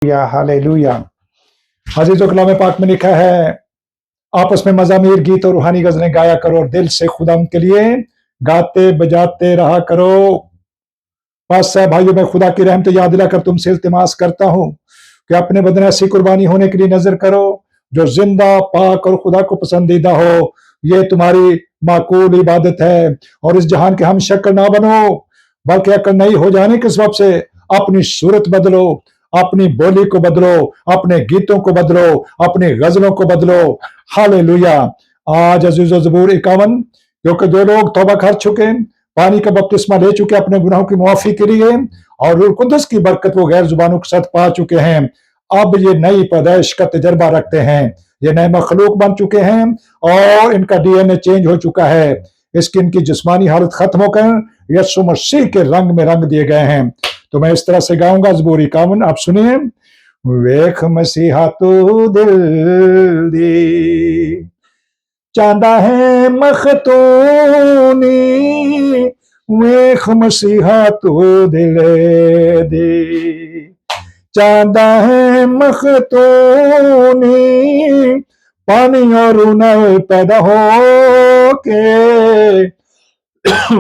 या हालेलुया। अजीजों, कलाम पाक में लिखा है, आपस में मज़ामीर, गीत और रूहानी गज़लें गाया करो और दिल से खुदा के लिए गाते बजाते रहा करो। बस है भाइयों, मैं खुदा की रहमत याद दिलाकर तुमसे इल्तिमास करता हूँ कि अपने बदन ऐसी कुर्बानी होने के लिए नजर करो जो जिंदा, पाक और खुदा को पसंदीदा हो। ये तुम्हारी माकूल इबादत है। और इस जहान के हम शक्ल ना बनो, बल्कि अकल नई हो जाने के सबब से अपनी सूरत बदलो, अपनी बोली को बदलो, अपने गीतों को बदलो, अपनी गजलों को बदलो। हालेलुया। आज अजीजो ज़बूर 51, क्योंकि जो लोग तौबा कर चुके, पानी का बपतिस्मा ले चुके अपने गुनाहों की मुआफी के लिए, और रूह कुदस की बरकत वो गैर जुबानों के साथ पा चुके हैं, अब ये नई पैदाइश का तजर्बा रखते हैं। ये नए मखलूक बन चुके हैं और इनका डीएनए चेंज हो चुका है। इसकी इनकी जिस्मानी हालत खत्म होकर यीशु मसीह के रंग में रंग दिए गए हैं। तो मैं इस तरह से गाऊंगा ज़बूर 51, आप सुनिए। वेख मसीहा तू दिल दी चांदा है मखतूनी, वेख मसीहा तू दिल दी चांदा है मखतूनी, पानी और नल पैदा हो के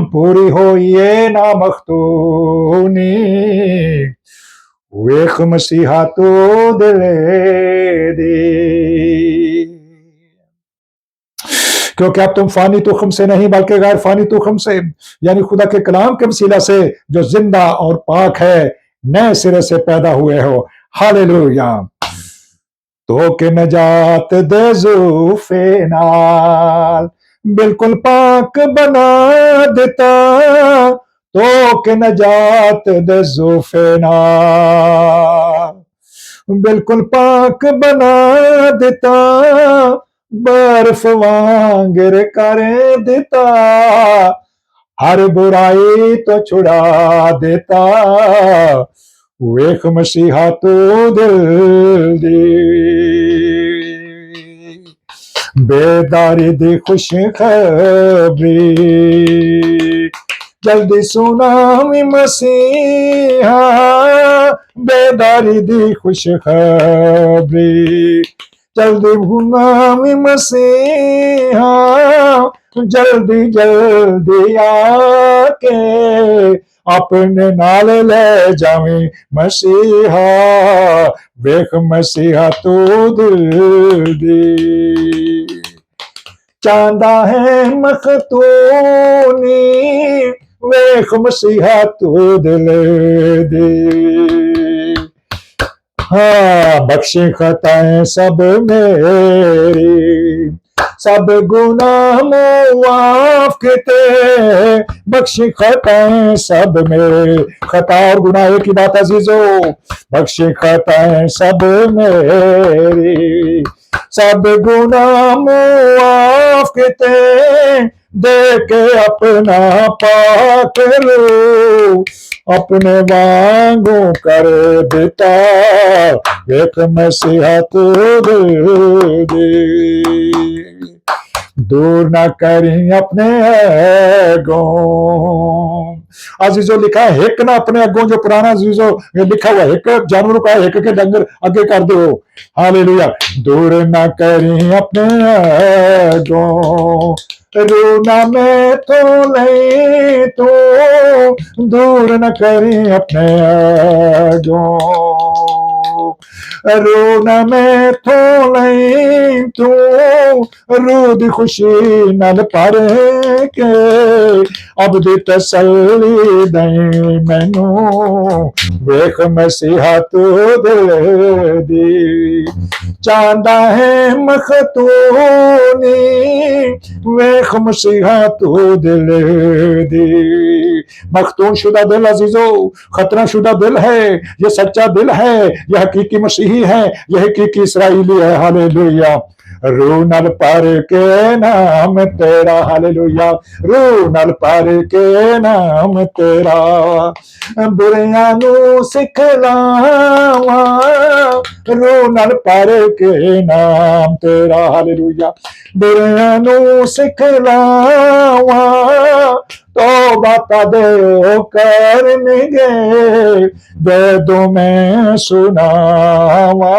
पूरी हो ये ना मखतूनी, वेख मसीहा तू दिल दी। क्योंकि अब तुम फानी तुखम से नहीं बल्कि गैर फानी तुखम से, यानी खुदा के कलाम के वसीला से जो जिंदा और पाक है, नए सिरे से पैदा हुए हो। हालेलुया। तो के नजात दे ज़ुल्फ़े नाल बिल्कुल पाक बना देता, तो के नजात दे ज़ुल्फ़े नाल बिल्कुल पाक बना देता, बर्फ वांगर कर देता, हर बुराई तो छुड़ा देता, वेख मसीहा तू दिल दी बेदारी दी खुश खबरी, जल्दी सुनावी मसीहा बेदारी दी खुश खबरी, जल्दी भुनावी मसीहा जल्दी जल्दी आके अपने नाल ले जावी मसीहा, वेख मसीहा तू दिल दी चांदा है मखतूनी, वेख मसीहा तू दिल दी। हाँ, बख्शी खताएं सब मेरी, सब गुनाह मुआफ किते, बख्शी खताएं सब मेरे, खता और गुनाह एक ही बात अजीजो, बख्शी खताएं सब मेरी, सब गुनाह मुआफ किते, दे के अपना पाक रो, अपने वांगू कर देता, वेख मसीहा तू दिल दी। दूर ना करी अपने अगों, अजीजो लिखा है हिक ना अपने अगों, जो पुराना अजीजो लिखा हुआ है, हिक जानवरों का हिक के डंगर आगे कर दो। हालेलुया। दूर ना करी अपने अगों, रूना में तो नहीं तो, दूर न करी अपने अगों, रूना में तो नहीं तो, रूद खुशी नल पर के, अब दी तसल्ली दई मैनू, वेख मसीहा तू दिल दी चांदा है मखतूनी, वेख मसीहा तू दिल दी। मखतून शुदा दिल अजीजो खतरा शुदा दिल है, ये सच्चा दिल है, ये हकीकी मसीही है, ये हकीकी इसराइली है। हालेलुया। रू नल पर के नाम तेरा, हालेलुया, रू नल पर के नाम तेरा, बुरियां नू सिखलावा, रूह नाल भर के नाम तेरा हालेलुया बुरियां नू सिखलावा तौबा तादे ओ करनगे जदों मैं सुनावा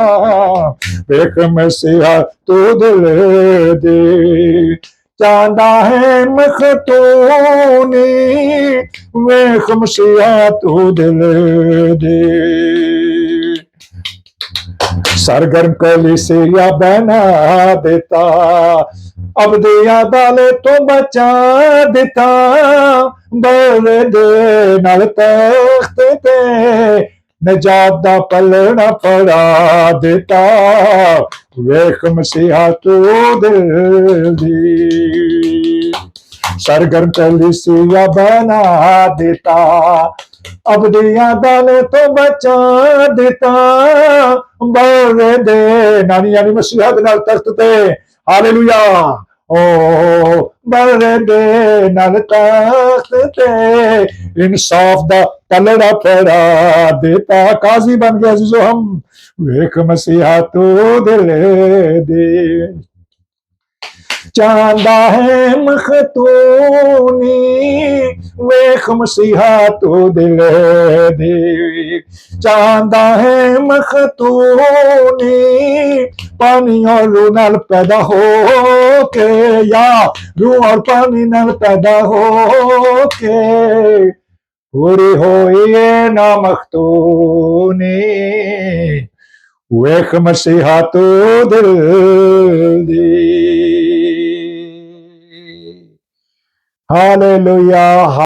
वेख मसीहा तू दिल दे चाहता है मखतूनी वेख मसीहा तू दिल दे सरगर्म कलीसिया बना देता अब दिया दाले तो बचा देता बड़े दे नाल तख्त ते नजात दा पलड़ा पड़ा देता वेख मसीहा तू दिल दी सरगर्म कलीसिया बना देता अब दिया दाले तो बचा देता बड़े दे नानी यानी मसीहा दे नाल तख्त ते हालेलुया ओ बड़े दे नाल तख्त ते इंसाफ दा पलड़ा पड़ा देता काजी बन गया अजीजो हम वेख मसीहा तू दिल दे चाहता है मखतूनी वेख मसीहा तू दिल दे चाहता है मखतूनी पानी और रूह नाल पैदा हो के या रूह और पानी नाल पैदा हो के पूरी होई ना मखतूनी वेख मसीहा तू दिल दी हालेलुया